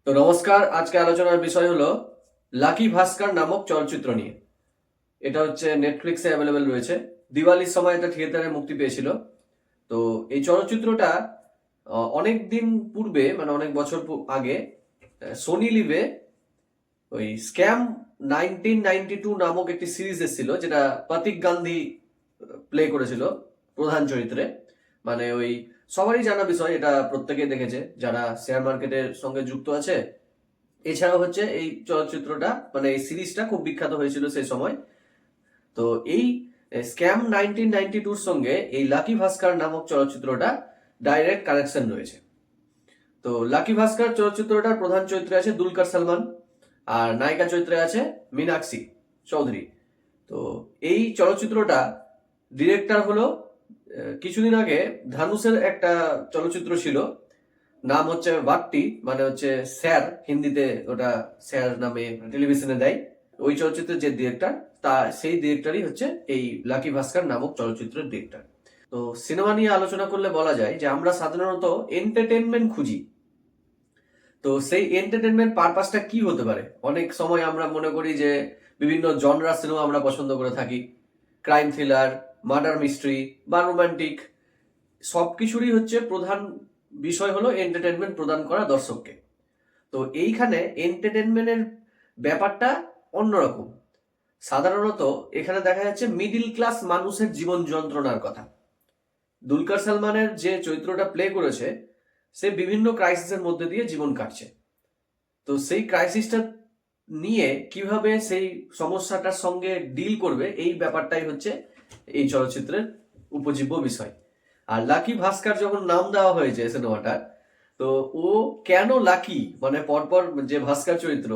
তো নমস্কার, আজকে আলোচনার বিষয় হলো লাকি ভাস্কর নামক চলচ্চিত্র নিয়ে। এটা হচ্ছে নেটফ্লিক্সে অ্যাভেলেবেল রয়েছে। দিওয়ালির সময় এটা থিয়েটারে মুক্তি পেয়েছিল। তো এই চলচ্চিত্রটা অনেক দিন পূর্বে, মানে অনেক বছর আগে সোনি লিভে ওই স্ক্যাম 1992 নামক একটি সিরিজ এসেছিল, যেটা প্রতীক গান্ধী প্লে করেছিল প্রধান চরিত্রে। মানে ওই সবারই জানা বিষয়, এটা প্রত্যেকেই দেখেছে যারা শেয়ার মার্কেটের সঙ্গে যুক্ত আছে। এছাড়াও হচ্ছে এই চলচ্চিত্রটা, মানে এই সিরিজটা খুব বিখ্যাত হয়েছিল সেই সময়। তো এই স্ক্যাম 1992-র সঙ্গে এই লাকি ভাস্কর নামক চলচ্চিত্রটা ডাইরেক্ট কানেকশন রয়েছে। তো লাকি ভাস্কর চলচ্চিত্রটার প্রধান চরিত্রে আছে দুলকার সালমান, আর নায়িকা চরিত্রে আছে মীনাক্ষী চৌধুরী। তো এই চলচ্চিত্রটা ডিরেক্টর হলো কিছুদিন আগে ধানুষের একটা চলচ্চিত্র ছিল, নাম হচ্ছে বাট্টি, মানে হচ্ছে স্যার, হিন্দিতে ওটা স্যার নামে টেলিভিশনে দেয়। ওই চলচ্চিত্রের যে ডিরেক্টর, সেই ডিরেক্টরই হচ্ছে এই লাকি ভাস্কর নামক চলচ্চিত্রের ডিরেক্টর। তো সিনেমা নিয়ে আলোচনা করলে বলা যায় যে আমরা সাধারণত এন্টারটেনমেন্ট খুঁজি। তো সেই এন্টারটেনমেন্ট পারপাসটা কি হতে পারে? অনেক সময় আমরা মনে করি যে বিভিন্ন জনরা সিনেমা আমরা পছন্দ করে থাকি, ক্রাইম থ্রিলার, মার্ডার মিস্ট্রি বা রোমান্টিক। সবকিছুরই হচ্ছে প্রধান বিষয় হলো এন্টারটেনমেন্ট প্রদান করা দর্শককে। তো এইখানে এন্টারটেনমেন্টের ব্যাপারটা অন্যরকম। সাধারণত এখানে দেখা যাচ্ছে মিডিল ক্লাস মানুষের জীবন যন্ত্রণার কথা। দুলকার সালমানের যে চরিত্রটা প্লে করেছে, সে বিভিন্ন ক্রাইসিসের মধ্যে দিয়ে জীবন কাটছে। তো সেই ক্রাইসিসটা নিয়ে কিভাবে সেই সমস্যাটার সঙ্গে ডিল করবে, এই ব্যাপারটাই হচ্ছে এই চলচ্চিত্রের উপজীব্য বিষয়। আর লাকি ভাস্কর যখন নাম দেওয়া হয়েছে সিনেমাটার, তো ও কেন লাকি, মানে পরপর যে ভাস্কর চরিত্র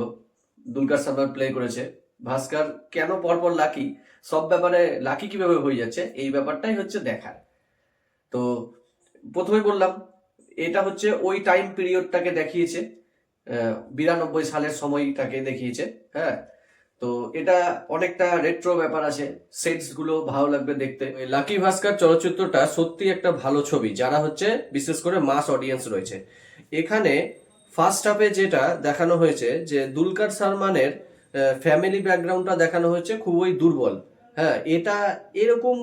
দুলকার সালমান প্লে করেছে, ভাস্কর কেন পরপর লাকি, সব ব্যাপারে লাকি কিভাবে হয়ে যাচ্ছে, এই ব্যাপারটাই হচ্ছে দেখার। তো প্রথমে বললাম, এটা হচ্ছে ওই টাইম পিরিয়ডটাকে দেখিয়েছে, 92 সালের সময়টাকে দেখিয়েছে। হ্যাঁ, তো এটা অনেকটা রেট্রো ব্যাপার আছে, সেটস গুলো ভালো লাগবে দেখতে। লাকি ভাস্কর চলচ্চিত্রটা সত্যি একটা ভালো ছবি, যারা হচ্ছে বিশেষ করে মাস অডিয়েন্স রয়েছে। এখানে ফার্স্ট হাফে যেটা দেখানো হয়েছে যে দুলকার সালমানের ফ্যামিলি ব্যাকগ্রাউন্ডটা দেখানো হয়েছে খুবই দুর্বল। হ্যাঁ, এটা এরকম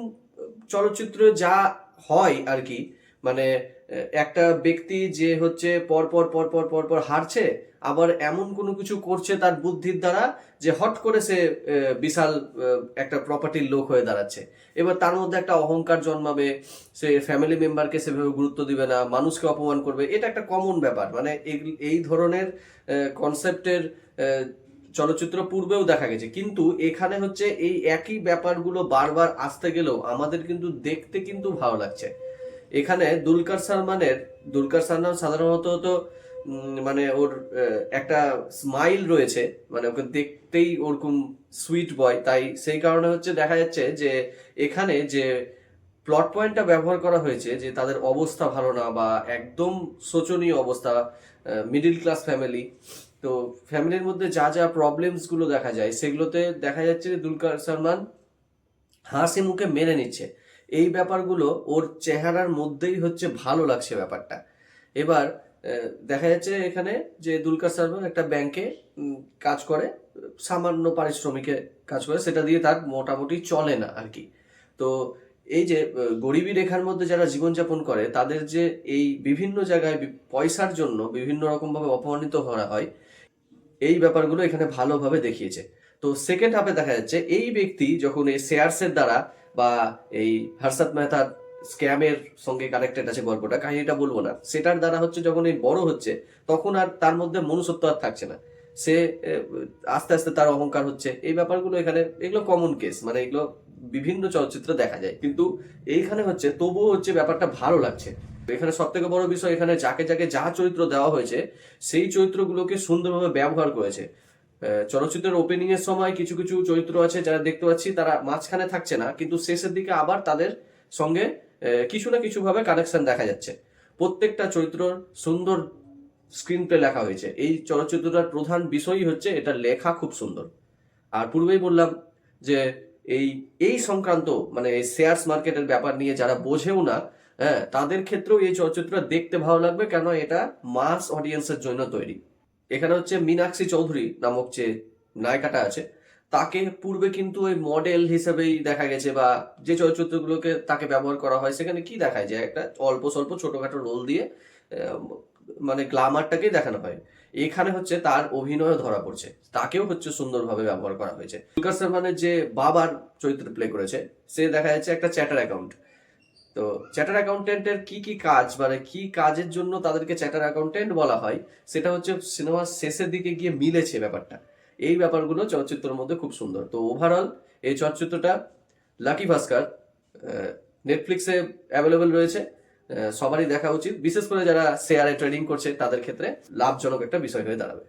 চলচ্চিত্র যা হয় আর কি, মানে একটা ব্যক্তি যে হচ্ছে পরপর পরপর পরপর হারছে, আবার এমন কোনো কিছু করছে তার বুদ্ধির দ্বারা যে হট করে সে বিশাল একটা প্রপার্টির লোক হয়ে দাঁড়াচ্ছে। এবার তার মধ্যে একটা অহংকার জন্মাবে, সে ফ্যামিলি মেম্বারকে সেভাবে গুরুত্ব দিবে না, মানুষকে অপমান করবে। এটা একটা কমন ব্যাপার, মানে এই ধরনের কনসেপ্টের চলচ্চিত্র পূর্বেও দেখা গেছে, কিন্তু এখানে হচ্ছে এই একই ব্যাপারগুলো বারবার আসতে গেলেও আমাদের কিন্তু দেখতে কিন্তু ভালো লাগছে। এখানে দুলকার সালমান সাধারণত তো মানে ওর একটা স্মাইল রয়েছে, মানে ওকে দেখতেই ওরকম সুইট বয়, তাই সেই কারণে হচ্ছে দেখা যাচ্ছে যে এখানে যে প্লট পয়েন্টটা ব্যবহার করা হয়েছে, যে তাদের অবস্থা ভালো না বা একদম শোচনীয় অবস্থা, মিডিল ক্লাস ফ্যামিলি। তো ফ্যামিলির মধ্যে যা যা প্রবলেমস গুলো দেখা যায়, সেগুলোতে দেখা যাচ্ছে যে দুলকার সালমান হাসি মুখে মেনে নিচ্ছে। এই ব্যাপারগুলো ওর চেহারার মধ্যেই হচ্ছে ভালো লাগছে ব্যাপারটা। এবার দেখা যাচ্ছে এখানে যে দুলকার সালমান একটা ব্যাংকে কাজ করে, সামান্য পারিশ্রমিকে কাজ করে, সেটা দিয়ে তার মোটামুটি চলে না আর কি। তো এই যে গরিবী রেখার মধ্যে যারা জীবনযাপন করে, তাদের যে এই বিভিন্ন জায়গায় পয়সার জন্য বিভিন্ন রকম ভাবে অপমানিত করা হয়, এই ব্যাপারগুলো এখানে ভালোভাবে দেখিয়েছে। তো সেকেন্ড হাফে দেখা যাচ্ছে এই ব্যক্তি যখন এই শেয়ারসের দ্বারা বা এই হর্ষদ মেহতার স্ক্যামের সঙ্গে কানেক্টেড আছে গল্পটা, কাহিনীটা বলবো না, সেটার দ্বারা হচ্ছে যখন এই বড় হচ্ছে, তখন আর তার মধ্যে মনুষ্যত্ব আর থাকছে না। সে আস্তে আস্তে তার অহংকার হচ্ছে। এই ব্যাপারগুলো এখানে, এগুলো কমন কেস, মানে এগুলো বিভিন্ন চলচ্চিত্রে দেখা যায়, কিন্তু এইখানে হচ্ছে তবুও হচ্ছে ব্যাপারটা ভালো লাগছে। এখানে সব থেকে বড় বিষয়, এখানে যাকে যাকে যা চরিত্র দেওয়া হয়েছে, সেই চরিত্রগুলোকে সুন্দরভাবে ব্যবহার করেছে। চলচ্চিত্রের ওপেনিং এর সময় কিছু কিছু চরিত্র আছে যারা দেখতে পাচ্ছি তারা মাঝখানে থাকছে না, কিন্তু শেষের দিকে আবার তাদের সঙ্গে কিছু না কিছু ভাবে কানেকশন দেখা যাচ্ছে। প্রত্যেকটা চরিত্র সুন্দর স্ক্রিন প্লে লেখা হয়েছে। এই চলচ্চিত্রটার প্রধান বিষয়ই হচ্ছে এটা লেখা খুব সুন্দর। আর পূর্বেই বললাম যে এই এই সংক্রান্ত, মানে এই শেয়ারস মার্কেটের ব্যাপার নিয়ে যারা বোঝেও না, হ্যাঁ, তাদের ক্ষেত্রেও এই চলচ্চিত্রটা দেখতে ভালো লাগবে, কেন এটা মাস অডিয়েন্সের জন্য তৈরি। এখানে হচ্ছে মীনাক্ষী চৌধুরী নামক যে নায়িকাটা আছে, তাকে পূর্বে কিন্তু ওই মডেল হিসেবেই দেখা গেছে, বা যে চলচ্চিত্রগুলোকে তাকে ব্যবহার করা হয় সেখানে কি দেখায় যে একটা অল্প স্বল্প ছোটখাটো রোল দিয়ে মানে গ্ল্যামারটাকেই দেখানো হয়। এখানে হচ্ছে তার অভিনয় ধরা পড়ছে, তাকেও হচ্ছে সুন্দরভাবে ব্যবহার করা হয়েছে। দুলকার সালমানের যে বাবার চরিত্র প্লে করেছে, সে দেখা যাচ্ছে একটা চ্যাটার অ্যাকাউন্ট। তো চ্যাটার অ্যাকাউন্টেন্টের কি কি কাজ, মানে কি কাজের জন্য তাদেরকে চ্যাটার অ্যাকাউন্টেন্ট বলা হয়, সেটা হচ্ছে সিনেমার শেষের দিকে গিয়ে মিলেছে ব্যাপারটা। এই ব্যাপারগুলো চলচ্চিত্রের মধ্যে খুব সুন্দর। তো ওভারঅল এই চলচ্চিত্রটা লাকি ভাস্কর নেটফ্লিক্সে অ্যাভেলেবল রয়েছে, সবারই দেখা উচিত, বিশেষ করে যারা শেয়ারে ট্রেডিং করছে তাদের ক্ষেত্রে লাভজনক একটা বিষয় হয়ে দাঁড়াবে।